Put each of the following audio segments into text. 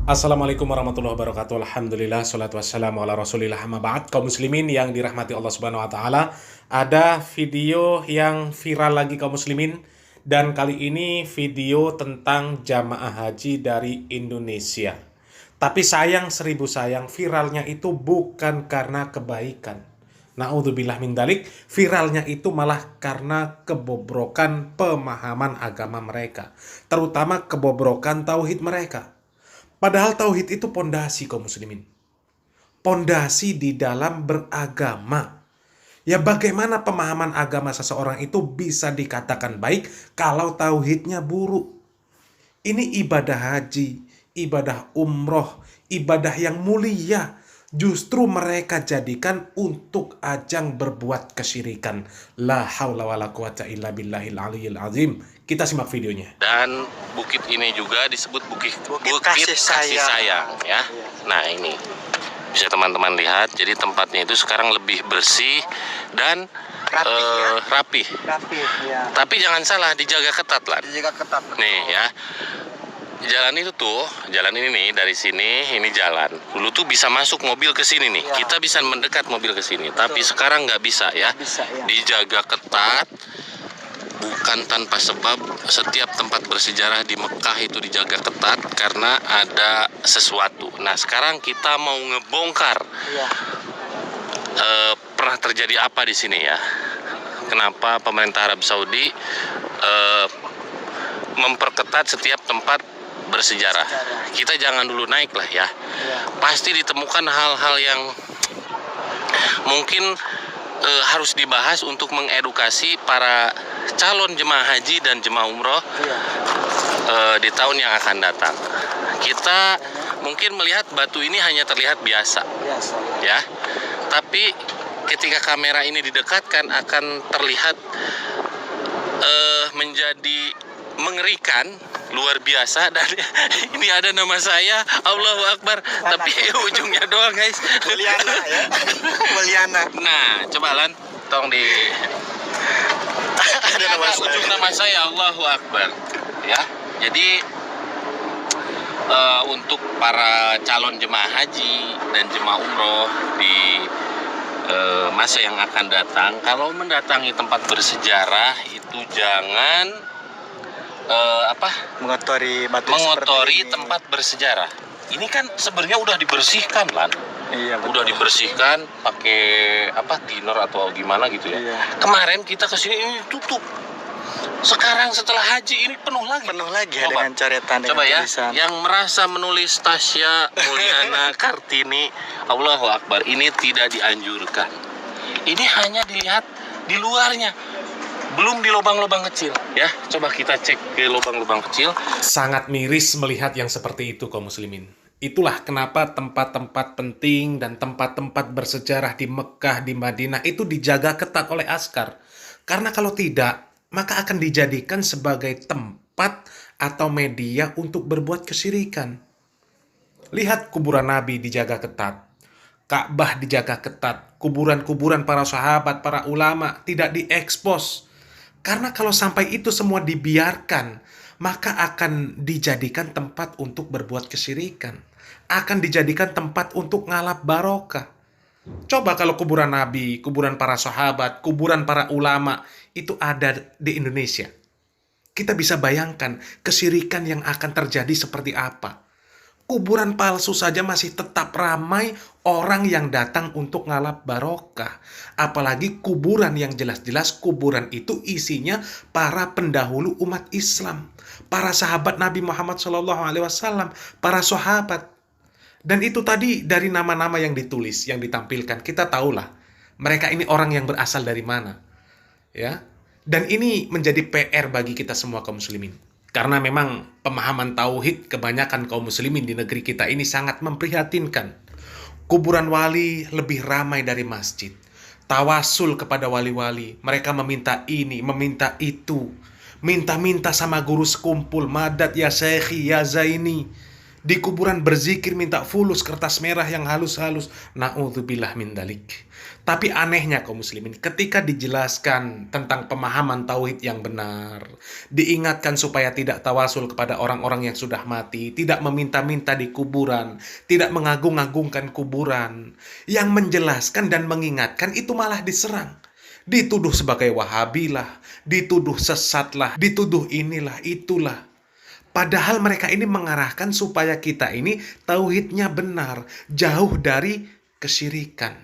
Assalamualaikum warahmatullahi wabarakatuh. Alhamdulillah, salatu wassalamu ala rasulillah, amma ba'd. Kaum muslimin yang dirahmati Allah subhanahu wa ta'ala, ada video yang viral lagi kaum muslimin. Dan kali ini video tentang jamaah haji dari Indonesia. Tapi sayang, seribu sayang, viralnya itu bukan karena kebaikan. Na'udzubillah min dalik, viralnya itu malah karena kebobrokan pemahaman agama mereka. Terutama kebobrokan tauhid mereka. Padahal tauhid itu pondasi kaum muslimin. Pondasi di dalam beragama. Ya bagaimana pemahaman agama seseorang itu bisa dikatakan baik kalau tauhidnya buruk. Ini ibadah haji, ibadah umroh, ibadah yang mulia. Justru mereka jadikan untuk ajang berbuat kesyirikan. La haula wala quwata illa billahil aliyyil azim. Kita simak videonya. Dan bukit ini juga disebut bukit Kasih kasih sayang ya. Nah ini bisa teman-teman lihat. Jadi tempatnya itu sekarang lebih bersih dan rapi. Rapi, ya. Tapi jangan salah, dijaga ketat lah. Dijaga ketat. Nih ya. Jalan itu tuh, jalan ini nih dari sini, ini jalan. Dulu tuh bisa masuk mobil ke sini nih. Ya. Kita bisa mendekat mobil ke sini. Tapi sekarang nggak bisa ya. Bisa, ya. Dijaga ketat. Bukan tanpa sebab setiap tempat bersejarah di Mekah itu dijaga ketat karena ada sesuatu. Nah sekarang kita mau ngebongkar Ya. pernah terjadi apa di sini ya. Kenapa pemerintah Arab Saudi memperketat setiap tempat bersejarah. Kita jangan dulu naik lah ya. Pasti ditemukan hal-hal yang mungkin harus dibahas untuk mengedukasi para calon jemaah haji dan jemaah umroh di tahun yang akan datang. Kita mungkin melihat batu ini hanya terlihat biasa, Biasa. ya. Tapi ketika kamera ini didekatkan akan terlihat menjadi mengerikan, luar biasa. Dan ini ada nama saya, Allahu Akbar, tapi ujungnya doang guys. Mulyana ya. Mulyana. Nah, coba Lan, tolong di Ada nama saya. ujung nama saya, Allahu Akbar. Ya, jadi untuk para calon jemaah haji dan jemaah umroh di masa yang akan datang, kalau mendatangi tempat bersejarah itu jangan Mengotori batu mengotori seperti ini. tempat bersejarah. Ini kan sebenarnya udah dibersihkan Lan. Iya, betul. Udah dibersihkan pakai tinor atau gimana gitu ya. Iya. Kemarin kita kesini ini tutup. Sekarang setelah haji ini penuh lagi. Penuh lagi ya Coba. dengan coretan, dengan Coba ya, tulisan. yang merasa menulis Tasya Mulyana Kartini, Allahu Akbar, ini tidak dianjurkan. Ini hanya dilihat di luarnya, belum di lubang-lubang kecil. Ya, coba kita cek ke lubang-lubang kecil. Sangat miris melihat yang seperti itu kaum muslimin. Itulah kenapa tempat-tempat penting dan tempat-tempat bersejarah di Mekah, di Madinah itu dijaga ketat oleh askar. Karena kalau tidak, maka akan dijadikan sebagai tempat atau media untuk berbuat kesyirikan. Lihat kuburan Nabi dijaga ketat. Ka'bah dijaga ketat. Kuburan-kuburan para sahabat, para ulama tidak diekspos. Karena kalau sampai itu semua dibiarkan, maka akan dijadikan tempat untuk berbuat kesyirikan. Akan dijadikan tempat untuk ngalap barokah. Coba kalau kuburan Nabi, kuburan para sahabat, kuburan para ulama itu ada di Indonesia. Kita bisa bayangkan kesyirikan yang akan terjadi seperti apa. Kuburan palsu saja masih tetap ramai orang yang datang untuk ngalap barokah. Apalagi kuburan yang jelas-jelas kuburan itu isinya para pendahulu umat Islam. Para sahabat Nabi Muhammad SAW, para sahabat. Dan itu tadi dari nama-nama yang ditulis, yang ditampilkan. Kita tahulah mereka ini orang yang berasal dari mana. Ya. Dan ini menjadi PR bagi kita semua kaum muslimin. Karena memang pemahaman tauhid kebanyakan kaum muslimin di negeri kita ini sangat memprihatinkan. Kuburan wali lebih ramai dari masjid. Tawasul kepada wali-wali. Mereka meminta ini, meminta itu. Minta-minta sama guru sekumpul. Madad ya Syekhi, ya Zaini. Di kuburan berzikir minta fulus kertas merah yang halus-halus. Na'udzubillah min dalik. Tapi anehnya kaum muslimin, ketika dijelaskan tentang pemahaman tauhid yang benar, diingatkan supaya tidak tawasul kepada orang-orang yang sudah mati, tidak meminta-minta di kuburan, tidak mengagung-agungkan kuburan, yang menjelaskan dan mengingatkan itu malah diserang. Dituduh sebagai wahabi lah, dituduh sesat lah, dituduh inilah, itulah. Padahal mereka ini mengarahkan supaya kita ini tauhidnya benar, jauh dari kesyirikan,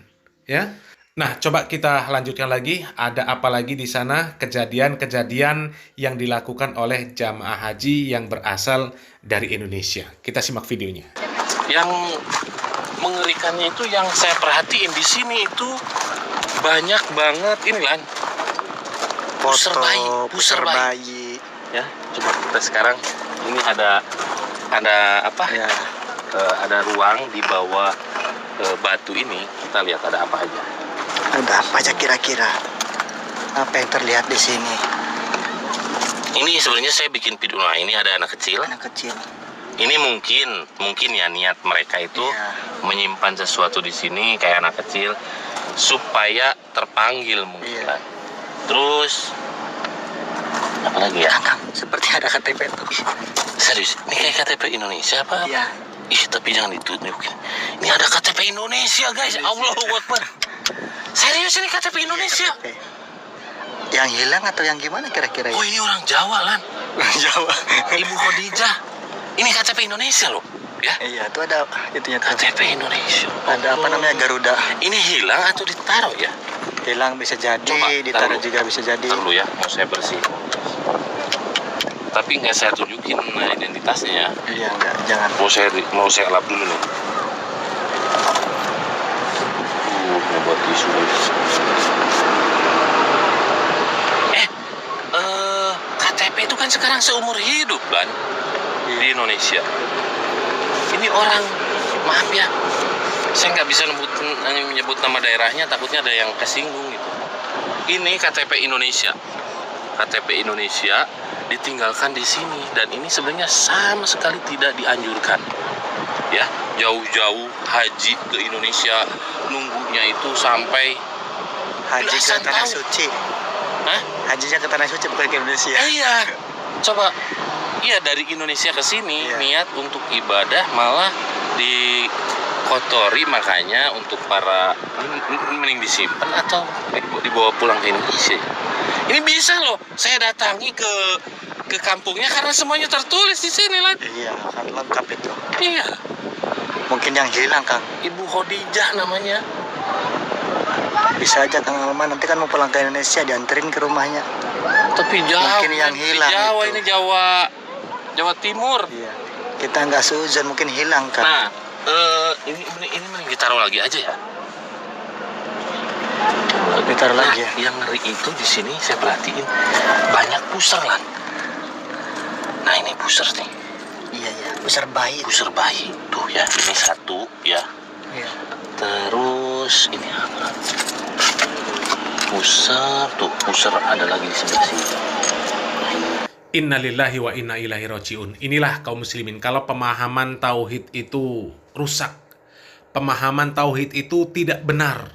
ya. Nah, coba kita lanjutkan lagi. Ada apa lagi di sana kejadian-kejadian yang dilakukan oleh jamaah haji yang berasal dari Indonesia. Kita simak videonya. Yang mengerikannya itu yang saya perhatiin di sini itu banyak banget ini Lan. Pusar bayi. Ya, coba kita sekarang ini ada apa? Ya. Ada ruang di bawah batu ini. Kita lihat ada apa aja. Ada apa aja kira-kira? Apa yang terlihat di sini? Ini sebenarnya saya bikin video. Nah, ini ada anak kecil. Anak kecil. Ini mungkin ya niat mereka itu Iya. menyimpan sesuatu di sini kayak anak kecil supaya terpanggil mungkin. Iya. Terus apa lagi ya? Kang, seperti ada KTP tuh. Serius, ini kayak KTP Indonesia apa? Iya. Ih, tapi jangan ditunjukin. Ini ada KTP Indonesia, guys. Allahu Akbar. Serius ini KTP Indonesia. KTP. Yang hilang atau yang gimana kira-kira? Oh, ini orang Jawa, Lan. Jawa. Ibu Khadijah. Ini KTP Indonesia loh, ya. Iya, itu ada itunya tuh. KTP Indonesia. Ada apa namanya Garuda. Ini hilang atau ditaruh ya? Hilang bisa jadi, Coba, ditaruh taruh. juga bisa jadi. Ntar dulu ya, mau saya bersih. Tapi nggak saya tunjukin identitasnya ya. Iya, enggak, jangan. Mau saya lap dulu nih. Mau buat tisu guys. KTP itu kan sekarang seumur hidup kan di Indonesia. Ini orang, maaf ya, saya nggak bisa menyebut nama daerahnya, takutnya ada yang kesinggung gitu. Ini KTP Indonesia. KTP Indonesia ditinggalkan di sini dan ini sebenarnya sama sekali tidak dianjurkan. Ya, jauh-jauh haji ke Indonesia nunggunya itu sampai Haji ke belasan tanah tahun. suci. Hah? Hajinya ke tanah suci bukan ke Indonesia. Iya. Coba iya dari Indonesia ke sini Iya. niat untuk ibadah malah dikotori, makanya untuk para mending disimpan atau dibawa pulang ke Indonesia. Ini bisa loh. Saya datangi ke kampungnya karena semuanya tertulis di sini Lan. Iya, kan lengkap itu. Iya. Mungkin yang hilang, Kang. Ibu Khadijah namanya. Bisa aja Kang Alman nanti kan mau pulang ke Indonesia dianterin ke rumahnya. Tapi jauh. Mungkin yang Lan. hilang Jawa itu. ini Jawa Timur. Iya. Kita nggak seuzon mungkin hilang kan. Nah, ini mending ditaruh lagi aja ya. Ditaruh lagi ya. Yang ngeri itu di sini saya perhatiin banyak pusar Lan. Nah ini pusar nih, Iya iya. Besar bayi. pusar bayi tuh ya. Ini satu ya. Iya. Terus ini apa? Pusar ada lagi di sebelah sini. Innalillahi wa inna ilaihi rajiun. Inilah kaum muslimin, kalau pemahaman tauhid itu rusak, pemahaman tauhid itu tidak benar.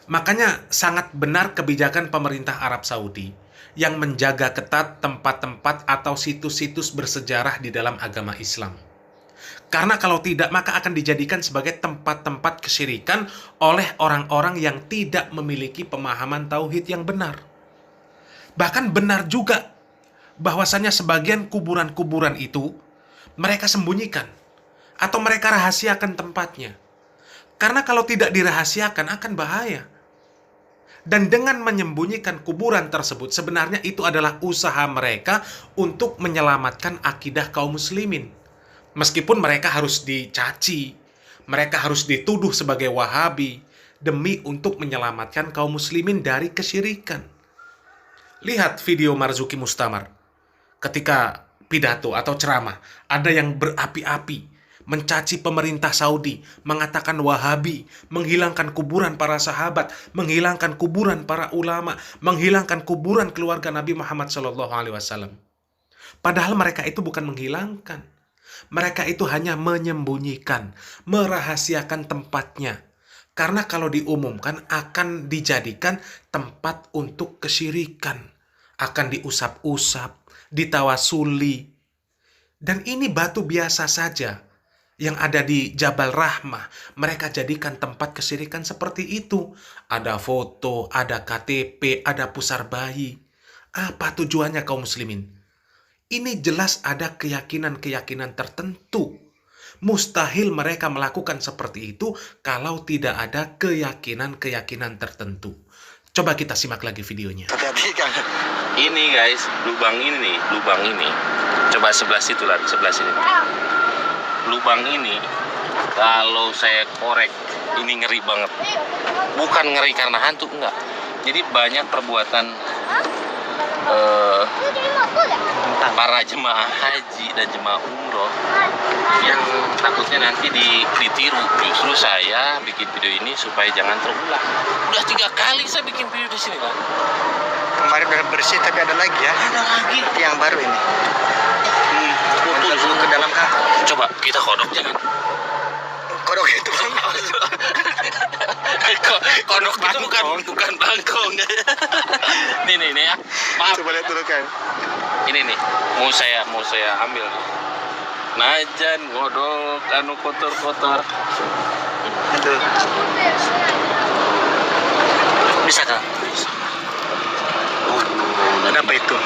Makanya sangat benar kebijakan pemerintah Arab Saudi yang menjaga ketat tempat-tempat atau situs-situs bersejarah di dalam agama Islam. Karena kalau tidak, maka akan dijadikan sebagai tempat-tempat kesyirikan oleh orang-orang yang tidak memiliki pemahaman tauhid yang benar. Bahkan benar juga bahwasanya sebagian kuburan-kuburan itu mereka sembunyikan atau mereka rahasiakan tempatnya. Karena kalau tidak dirahasiakan akan bahaya. Dan dengan menyembunyikan kuburan tersebut, sebenarnya itu adalah usaha mereka untuk menyelamatkan akidah kaum muslimin. Meskipun mereka harus dicaci, mereka harus dituduh sebagai wahabi, demi untuk menyelamatkan kaum muslimin dari kesyirikan. Lihat video Marzuki Mustamar. Ketika pidato atau ceramah, ada yang berapi-api, mencaci pemerintah Saudi, mengatakan wahabi, menghilangkan kuburan para sahabat, menghilangkan kuburan para ulama, menghilangkan kuburan keluarga Nabi Muhammad SAW. Padahal mereka itu bukan menghilangkan. Mereka itu hanya menyembunyikan, merahasiakan tempatnya. Karena kalau diumumkan akan dijadikan tempat untuk kesyirikan. Akan diusap-usap, ditawasuli. Dan ini batu biasa saja yang ada di Jabal Rahmah. Mereka jadikan tempat kesyirikan seperti itu. Ada foto, ada KTP, ada pusar bayi. Apa tujuannya kaum muslimin? Ini jelas ada keyakinan-keyakinan tertentu. Mustahil mereka melakukan seperti itu kalau tidak ada keyakinan-keyakinan tertentu. Coba kita simak lagi videonya. Hati-hati kan. Ini guys, lubang ini. Coba sebelah situ lah, sebelah sini. Lubang ini, kalau saya korek, ini ngeri banget. Bukan ngeri karena hantu, enggak. Jadi banyak perbuatan para jemaah haji dan jemaah umroh yang takutnya nanti ditiru. Justru saya bikin video ini supaya jangan terulang. Udah 3 kali saya bikin video di sini kan. Kemarin udah bersih tapi ada lagi ya. Ada lagi. Itu yang baru ini. Betul. Dulu ke dalam kah? Coba kita kodok jangan. Kodok itu bang. Kodok itu bukan bangkong. Nih ya. Maaf. Coba lihat dulu kan. Ini nih, mau saya ambil. Najan godok anu kotor-kotor. Itu. Bisa kah? Bisa. Ada apa itu?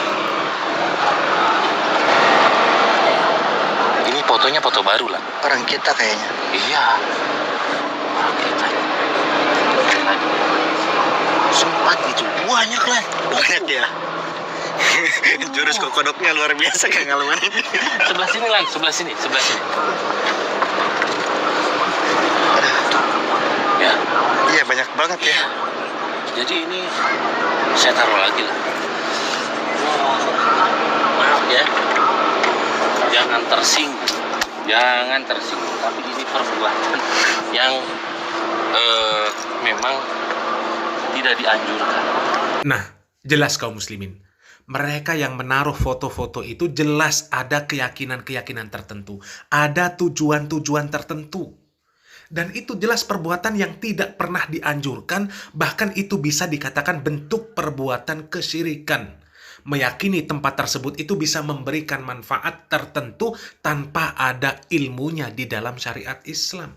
Ini fotonya foto baru lah. Orang kita kayaknya. Iya. Kita. Sempat itu banyak lah. Banyak ya. Jurus kodoknya luar biasa Kang Alman ini. Sebelah sini lah, sebelah sini. Ya. Iya banyak banget ya. Jadi ini saya taruh lagi lah. Maaf ya. Jangan tersinggung. Tapi ini perbuatan yang memang tidak dianjurkan. Nah, jelas kaum muslimin. Mereka yang menaruh foto-foto itu jelas ada keyakinan-keyakinan tertentu. Ada tujuan-tujuan tertentu. Dan itu jelas perbuatan yang tidak pernah dianjurkan. Bahkan itu bisa dikatakan bentuk perbuatan kesyirikan. Meyakini tempat tersebut itu bisa memberikan manfaat tertentu tanpa ada ilmunya di dalam syariat Islam.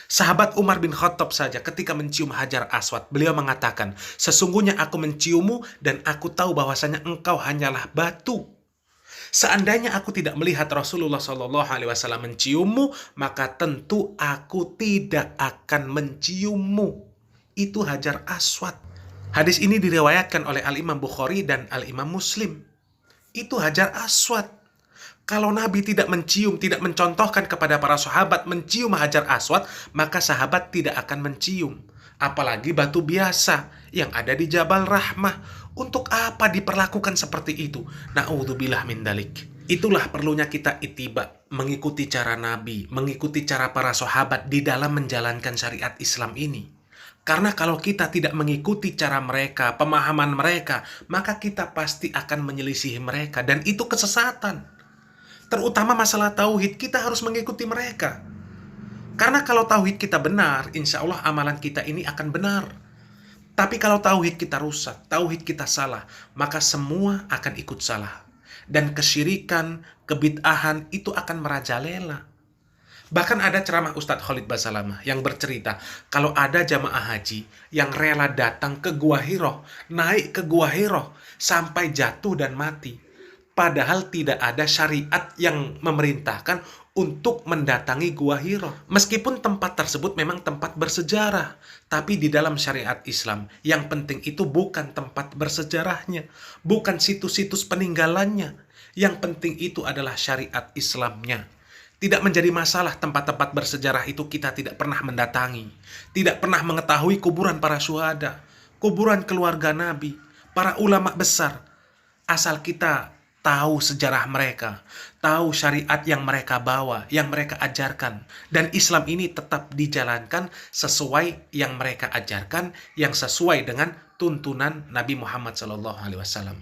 Sahabat Umar bin Khattab saja ketika mencium Hajar Aswad, beliau mengatakan, sesungguhnya aku menciummu dan aku tahu bahwasanya engkau hanyalah batu. Seandainya aku tidak melihat Rasulullah SAW menciummu, maka tentu aku tidak akan menciummu. Itu Hajar Aswad. Hadis ini diriwayatkan oleh Al-Imam Bukhari dan Al-Imam Muslim. Itu Hajar Aswad. Kalau Nabi tidak mencium, tidak mencontohkan kepada para sahabat mencium Hajar Aswad, maka sahabat tidak akan mencium. Apalagi batu biasa yang ada di Jabal Rahmah. Untuk apa diperlakukan seperti itu? Na'udzubillah min dalik. Itulah perlunya kita ittiba, mengikuti cara Nabi, mengikuti cara para sahabat di dalam menjalankan syariat Islam ini. Karena kalau kita tidak mengikuti cara mereka, pemahaman mereka, maka kita pasti akan menyelisihi mereka. Dan itu kesesatan. Terutama masalah tauhid, kita harus mengikuti mereka. Karena kalau tauhid kita benar, insya Allah amalan kita ini akan benar. Tapi kalau tauhid kita rusak, tauhid kita salah, maka semua akan ikut salah. Dan kesyirikan, kebid'ahan itu akan merajalela. Bahkan ada ceramah Ustadz Khalid Basalamah yang bercerita, kalau ada jamaah haji yang rela datang ke Gua Hiro, naik ke Gua Hiro, sampai jatuh dan mati. Padahal tidak ada syariat yang memerintahkan untuk mendatangi Gua Hiro. Meskipun tempat tersebut memang tempat bersejarah. Tapi di dalam syariat Islam, yang penting itu bukan tempat bersejarahnya. Bukan situs-situs peninggalannya. Yang penting itu adalah syariat Islamnya. Tidak menjadi masalah tempat-tempat bersejarah itu kita tidak pernah mendatangi. Tidak pernah mengetahui kuburan para syuhada. Kuburan keluarga Nabi. Para ulama besar. Asal kita tahu sejarah mereka, tahu syariat yang mereka bawa, yang mereka ajarkan. Dan Islam ini tetap dijalankan sesuai yang mereka ajarkan, yang sesuai dengan tuntunan Nabi Muhammad SAW.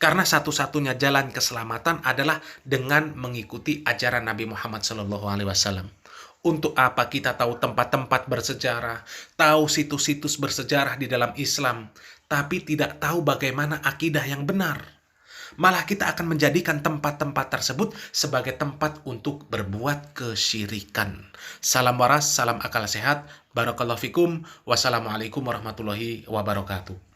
Karena satu-satunya jalan keselamatan adalah dengan mengikuti ajaran Nabi Muhammad SAW. Untuk apa kita tahu tempat-tempat bersejarah, tahu situs-situs bersejarah di dalam Islam, tapi tidak tahu bagaimana akidah yang benar? Malah kita akan menjadikan tempat-tempat tersebut sebagai tempat untuk berbuat kesyirikan. Salam waras, salam akal sehat. Barakallahu fikum. Wassalamualaikum warahmatullahi wabarakatuh.